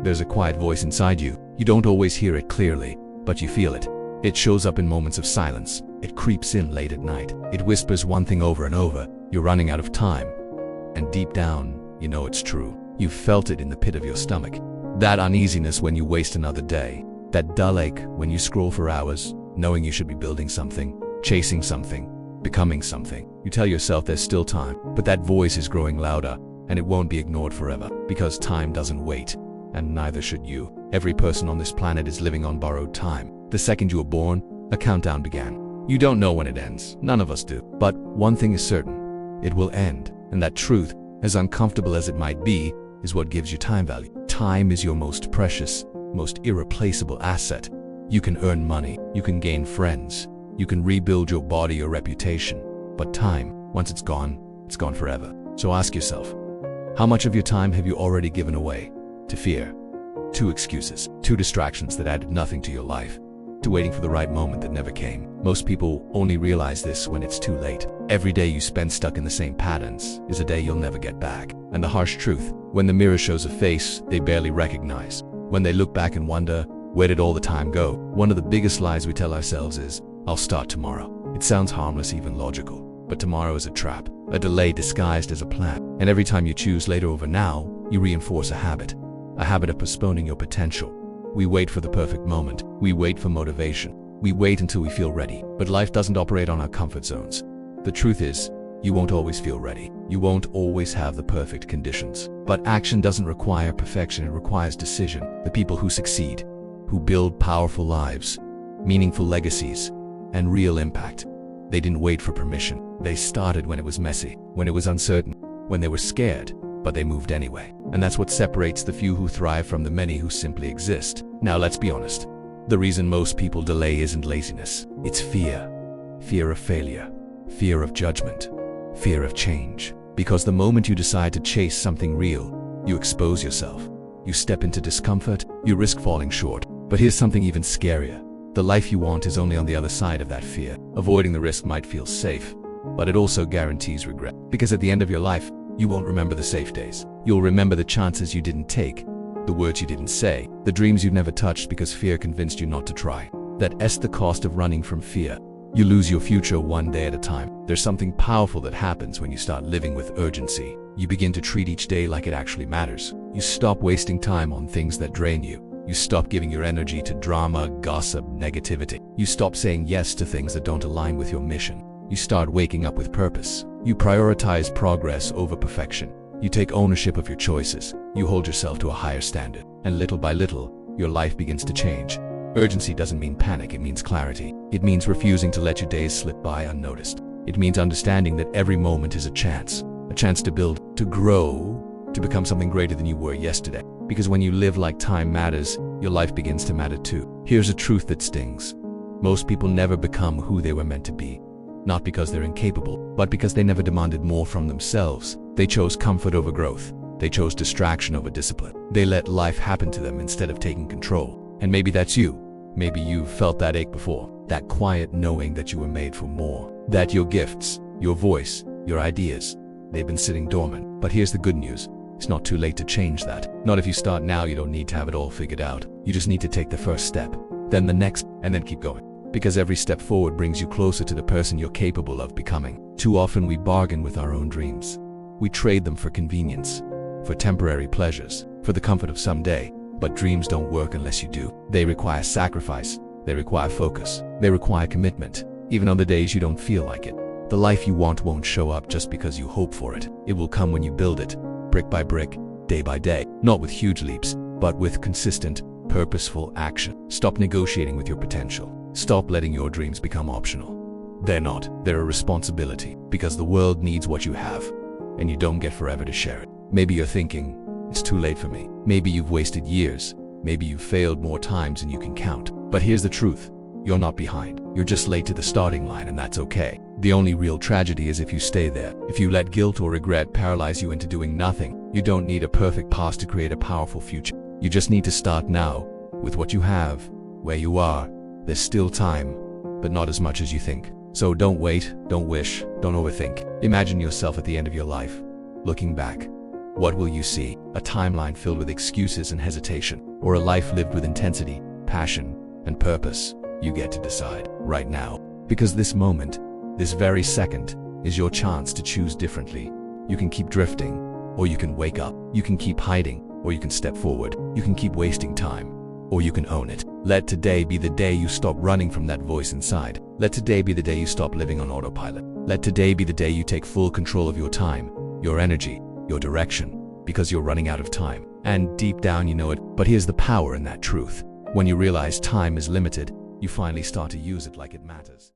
There's a quiet voice inside you. You don't always hear it clearly, but you feel it. It shows up in moments of silence. It creeps in late at night. It whispers one thing over and over: you're running out of time. And deep down, you know it's true. You've felt it in the pit of your stomach. That uneasiness when you waste another day. That dull ache when you scroll for hours, knowing you should be building something, chasing something, becoming something. You tell yourself there's still time, but that voice is growing louder, and it won't be ignored forever, because time doesn't wait, and neither should you. Every person on this planet is living on borrowed time. The second you were born, a countdown began. You don't know when it ends. None of us do. But one thing is certain: it will end. And that truth, as uncomfortable as it might be, is what gives you time value. Time is your most precious, most irreplaceable asset. You can earn money, you can gain friends, you can rebuild your body or reputation. But time, once it's gone forever. So ask yourself, how much of your time have you already given away to fear, to excuses, to distractions that added nothing to your life, to waiting for the right moment that never came? Most people only realize this when it's too late. Every day you spend stuck in the same patterns is a day you'll never get back. And the harsh truth, when the mirror shows a face they barely recognize, when they look back and wonder, where did all the time go? One of the biggest lies we tell ourselves is, I'll start tomorrow. It sounds harmless, even logical, but tomorrow is a trap, a delay disguised as a plan. And every time you choose later over now, you reinforce a habit of postponing your potential. We wait for the perfect moment. We wait for motivation. We wait until we feel ready. But life doesn't operate on our comfort zones. The truth is, you won't always feel ready. You won't always have the perfect conditions. But action doesn't require perfection, it requires decision. The people who succeed, who build powerful lives, meaningful legacies, and real impact, they didn't wait for permission. They started when it was messy, when it was uncertain, when they were scared, but they moved anyway. And that's what separates the few who thrive from the many who simply exist. Now let's be honest. The reason most people delay isn't laziness. It's fear. Fear of failure. Fear of judgment. Fear of change. Because the moment you decide to chase something real, you expose yourself. You step into discomfort, you risk falling short. But here's something even scarier. The life you want is only on the other side of that fear. Avoiding the risk might feel safe, but it also guarantees regret. Because at the end of your life, you won't remember the safe days. You'll remember the chances you didn't take, the words you didn't say, the dreams you never touched because fear convinced you not to try. That's the cost of running from fear. You lose your future one day at a time. There's something powerful that happens when you start living with urgency. You begin to treat each day like it actually matters. You stop wasting time on things that drain you. You stop giving your energy to drama, gossip, negativity. You stop saying yes to things that don't align with your mission. You start waking up with purpose. You prioritize progress over perfection. You take ownership of your choices. You hold yourself to a higher standard. And little by little, your life begins to change. Urgency doesn't mean panic, it means clarity. It means refusing to let your days slip by unnoticed. It means understanding that every moment is a chance to build, to grow, to become something greater than you were yesterday. Because when you live like time matters, your life begins to matter too. Here's a truth that stings. Most people never become who they were meant to be. Not because they're incapable, but because they never demanded more from themselves. They chose comfort over growth. They chose distraction over discipline. They let life happen to them instead of taking control. And maybe that's you. Maybe you've felt that ache before. That quiet knowing that you were made for more. That your gifts, your voice, your ideas, they've been sitting dormant. But here's the good news. It's not too late to change that. Not if you start now. You don't need to have it all figured out. You just need to take the first step, then the next, and then keep going. Because every step forward brings you closer to the person you're capable of becoming. Too often we bargain with our own dreams. We trade them for convenience, for temporary pleasures, for the comfort of someday. But dreams don't work unless you do. They require sacrifice. They require focus. They require commitment, even on the days you don't feel like it. The life you want won't show up just because you hope for it. It will come when you build it, brick by brick, day by day. Not with huge leaps, but with consistent, purposeful action. Stop negotiating with your potential. Stop letting your dreams become optional. They're not. They're a responsibility. Because the world needs what you have, and you don't get forever to share it. Maybe you're thinking, it's too late for me. Maybe you've wasted years. Maybe you've failed more times than you can count. But here's the truth. You're not behind. You're just late to the starting line, and that's okay. The only real tragedy is if you stay there. If you let guilt or regret paralyze you into doing nothing. You don't need a perfect past to create a powerful future. You just need to start now, with what you have, where you are. There's still time, but not as much as you think. So don't wait, don't wish, don't overthink. Imagine yourself at the end of your life, looking back, What will you see? A timeline filled with excuses and hesitation, or a life lived with intensity, passion, and purpose? You get to decide right now, because this moment, this very second, is your chance to choose differently. You can keep drifting, or you can wake up. You can keep hiding, or you can step forward. You can keep wasting time, or you can own it. Let today be the day you stop running from that voice inside. Let today be the day you stop living on autopilot. Let today be the day you take full control of your time, your energy, your direction, because you're running out of time. And deep down you know it, but here's the power in that truth. When you realize time is limited, you finally start to use it like it matters.